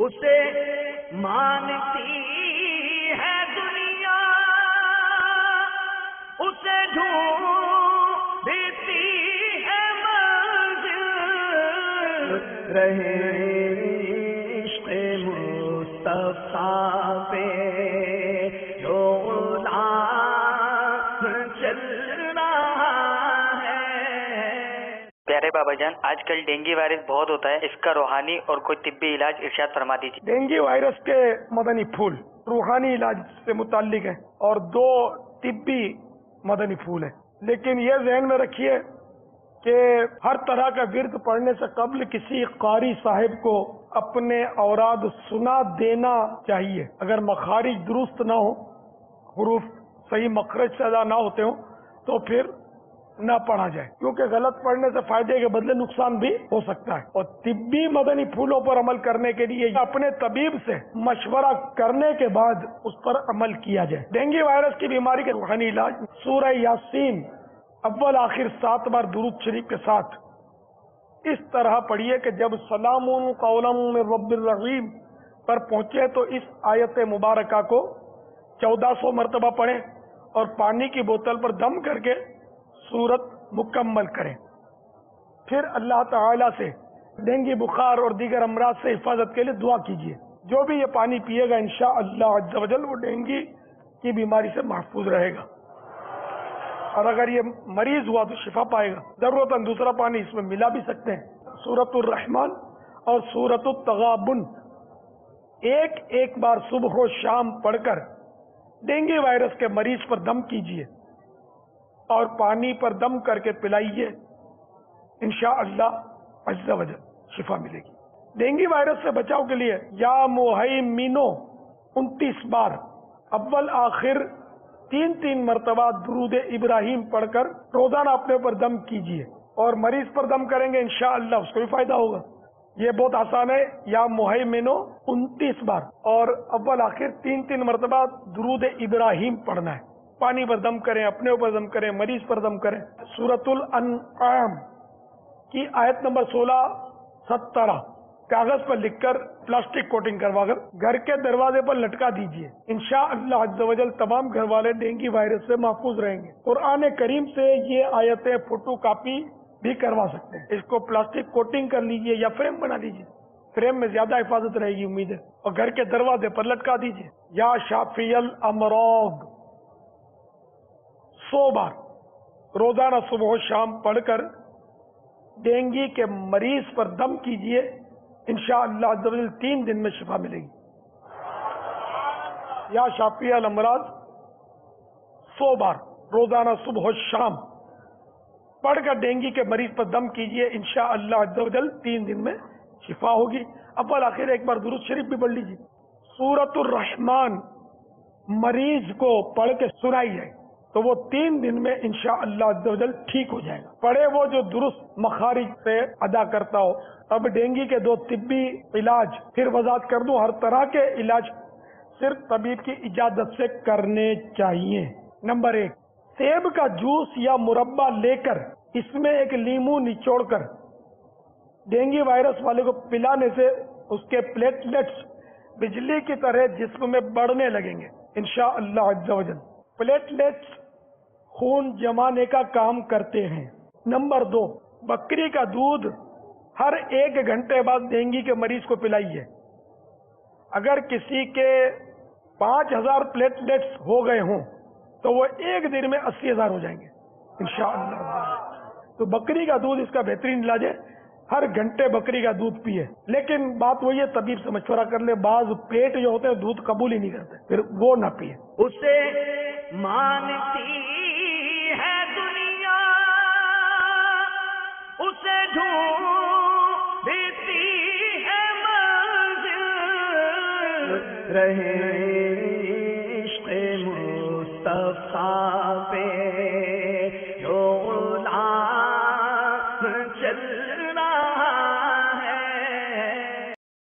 اسے مانتی ہے دنیا، اسے ڈھونڈتی ہے منزل، رہے عشق مصطفیٰ پہ جو غلام چل رہا ہے۔ پیارے بابا جان، آج کل ڈینگی وائرس بہت ہوتا ہے، اس کا روحانی اور کوئی طبی علاج ارشاد فرما دیجیے۔ ڈینگی وائرس کے مدنی پھول روحانی علاج سے متعلق ہیں اور 2 طبی مدنی پھول ہیں، لیکن یہ ذہن میں رکھیے کہ ہر طرح کا ورد پڑھنے سے قبل کسی قاری صاحب کو اپنے اوراد سنا دینا چاہیے۔ اگر مخارج درست نہ ہو، حروف صحیح مخرج سے ادا نہ ہوتے ہوں تو پھر نہ پڑھا جائے، کیونکہ غلط پڑھنے سے فائدے کے بدلے نقصان بھی ہو سکتا ہے۔ اور طبی مدنی پھولوں پر عمل کرنے کے لیے اپنے طبیب سے مشورہ کرنے کے بعد اس پر عمل کیا جائے۔ ڈینگی وائرس کی بیماری کے روحانی علاج سورہ یاسین اول آخر 7 بار درود شریف کے ساتھ اس طرح پڑھیے کہ جب سلام قولا من رب الرحیم پر پہنچے تو اس آیت مبارکہ کو 1400 مرتبہ پڑھیں اور پانی کی بوتل پر دم کر کے سورت مکمل کریں۔ پھر اللہ تعالی سے ڈینگی بخار اور دیگر امراض سے حفاظت کے لیے دعا کیجیے۔ جو بھی یہ پانی پیے گا انشاءاللہ عز و جل وہ ڈینگی کی بیماری سے محفوظ رہے گا، اور اگر یہ مریض ہوا تو شفا پائے گا۔ ضرورتاً دوسرا پانی اس میں ملا بھی سکتے ہیں۔ سورۃ الرحمن اور سورۃ التغابن ایک بار صبح و شام پڑھ کر ڈینگی وائرس کے مریض پر دم کیجیے اور پانی پر دم کر کے پلائیے، انشاءاللہ عز و جل شفا ملے گی۔ ڈینگی وائرس سے بچاؤ کے لیے یا مہیمنو 29 بار اول آخر 3 مرتبہ درود ابراہیم پڑھ کر روزانہ اپنے اوپر دم کیجیے، اور مریض پر دم کریں گے انشاءاللہ اس کو بھی فائدہ ہوگا۔ یہ بہت آسان ہے، یا مہیمنو 29 بار اور اول آخر 3 مرتبہ درود ابراہیم پڑھنا ہے۔ پانی پر دم کریں، اپنے اوپر دم کریں، مریض پر دم کریں۔ سورۃ الانعام کی آیت نمبر 16-17 کاغذ پر لکھ کر پلاسٹک کوٹنگ کروا کر گھر کے دروازے پر لٹکا دیجیے، انشاءاللہ عز و جل تمام گھر والے ڈینگی وائرس سے محفوظ رہیں گے۔ قرآن کریم سے یہ آیتیں فوٹو کاپی بھی کروا سکتے ہیں۔ اس کو پلاسٹک کوٹنگ کر لیجیے یا فریم بنا لیجیے، فریم میں زیادہ حفاظت رہے گی امید ہے، اور گھر کے دروازے پر لٹکا دیجیے۔ یا شافی الامراض 100 بار روزانہ صبح و شام پڑھ کر ڈینگی کے مریض پر دم کیجیے، انشاءاللہ عز و جل 3 دن میں شفا ملے گی۔ یا شافی الامراض 100 بار روزانہ صبح و شام پڑھ کر ڈینگی کے مریض پر دم کیجیے، انشاءاللہ عز و جل 3 دن میں شفا ہوگی۔ اول آخر 1 بار درود شریف بھی پڑھ لیجیے۔ سورۃ الرحمن مریض کو پڑھ کے سنائی جائے تو وہ 3 دن میں انشاءاللہ عز و جل ٹھیک ہو جائے گا۔ پڑھے وہ جو درست مخارج سے ادا کرتا ہو۔ اب ڈینگی کے 2 طبی علاج پھر وضاحت کر دوں۔ ہر طرح کے علاج صرف طبیب کی اجازت سے کرنے چاہیے۔ نمبر 1، سیب کا جوس یا مربع لے کر اس میں ایک لیمو نچوڑ کر ڈینگی وائرس والے کو پلانے سے اس کے پلیٹلیٹس بجلی کی طرح جسم میں بڑھنے لگیں گے انشاءاللہ عز و جل۔ پلیٹلیٹس خون جمانے کا کام کرتے ہیں۔ نمبر 2، بکری کا دودھ ہر 1 گھنٹے بعد ڈینگی کے مریض کو پلائیے۔ اگر کسی کے 5000 پلیٹلیٹس ہو گئے ہوں تو وہ 1 دن میں 80,000 ہو جائیں گے انشاءاللہ۔ تو بکری کا دودھ اس کا بہترین علاج ہے، ہر گھنٹے بکری کا دودھ پیے، لیکن بات وہی ہے طبیب سے مشورہ کر لے، بعض پیٹ جو ہوتے ہیں دودھ قبول ہی نہیں کرتے، پھر وہ نہ پیے۔ اسے مانتی ہے دنیا، اسے ڈھونڈتی ہے منزل، رہے